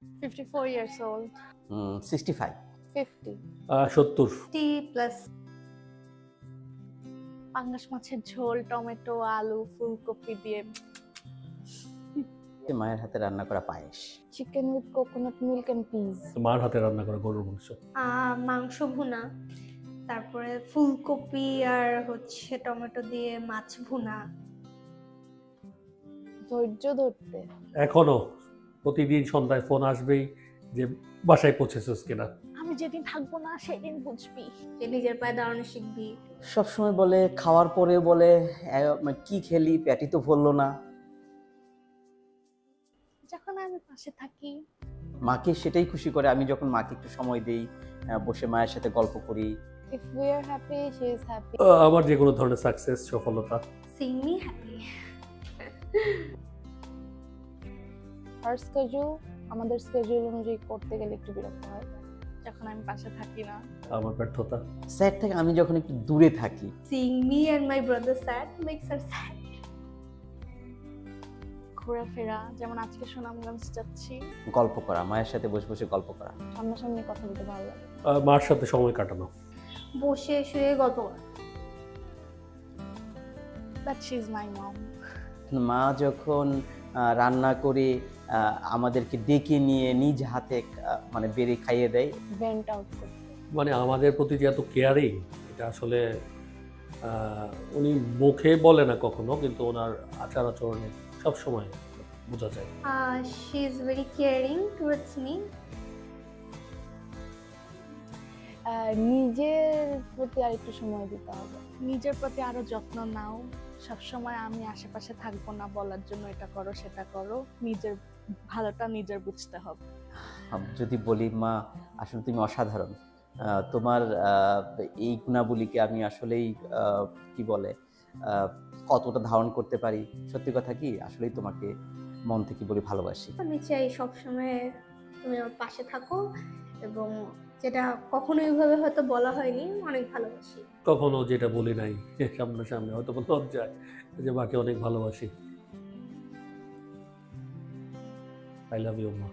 54 years old. 65 50. 70 50+। পাঙ্গাস মাছের ঝোল, টমেটো, আলু, ফুলকপি দিয়ে। মায়ের হাতে রান্না করা পায়েস। Chicken with coconut milk and peas. মার হাতে রান্না করা গরুর মাংস। মাংস ভুনা, তারপরে ফুলকপি আর হচ্ছে টমেটো দিয়ে মাছ ভুনা। ধৈর্য ধরতে। এখনো প্রতিদিন সন্ধ্যায় ফোন আসবেই যে বাসায় পৌঁছেছিস কিনা। আমি যেদিন থাকবো না সেদিন বুঝবি। যে নিজের পায়ে দাঁড়ানো শিখবি। সবসময় বলে, খাওয়ার পরে বলে কি খেলি, পেটি তো ভরলো না। যখন আমি পাশে থাকি মাকে সেটাই খুশি করে আমি যখন মাকে একটু সময় দিই, বসে মায়ের সাথে গল্প করি। if we are happy she is happy. আমার যে কোনো ধরনের সাকসেস, সফলতা, Singh me happy. her schedule আমাদের স্কেডিউল অনুযায়ী করতে গেলে একটু বিরক্ত হয় যখন আমি পাশে থাকি না। আমার ব্যর্থতা। স্যাড থেকে আমি যখন একটু দূরে থাকি। Seeing me and my brother sad makes her sad. ঘোরাফেরা, যেমন আজকে সুনামগঞ্জ যাচ্ছি। গল্প করা, মায়ের সাথে বসে বসে গল্প করা। সামনাসামনি কথা বলতে ভালো লাগে। মার সাথে সময় কাটানো। বসে শুয়ে গল্প করা। But she is my mom. মা যখন রান্না করে আমাদেরকে ডেকে নিয়ে নিজ হাতে মানে বেড়ে খাইয়ে দেয়। ভেন্ট আউট করতে। মানে আমাদের প্রতি যে এত কেয়ারিং, এটা আসলে উনি মুখে বলে না কখনো, কিন্তু ওনার আচার আচরণে সবসময় বোঝা যায়। She is very caring towards me. নিজের প্রতি আর একটু সময় দিতে হবে। নিজের প্রতি আরো যত্ন নাও। সবসময় আমি আশেপাশে থাকবো না বলার জন্য এটা করো সেটা করো। নিজের ভালোটা নিজের বুঝতে হবে। যদি বলি মা আসলে তুমি অসাধারণ, তোমার এই গুণাবলীকে আমি আসলেই কি বলে কতটা ধারণ করতে পারি। সত্যি কথা কি, আসলেই তোমাকে মন থেকে বলি ভালোবাসি। আমি চাই সবসময় তুমি আমার পাশে থাকো, এবং যেটা কখনো এইভাবে হয়তো বলা হয়নি, অনেক ভালোবাসি। কখনো যেটা বলি নাই সামনাসামনি, হয়তো লজ্জায়, যে মাকে অনেক ভালোবাসি। আই লাভ ইউ মা।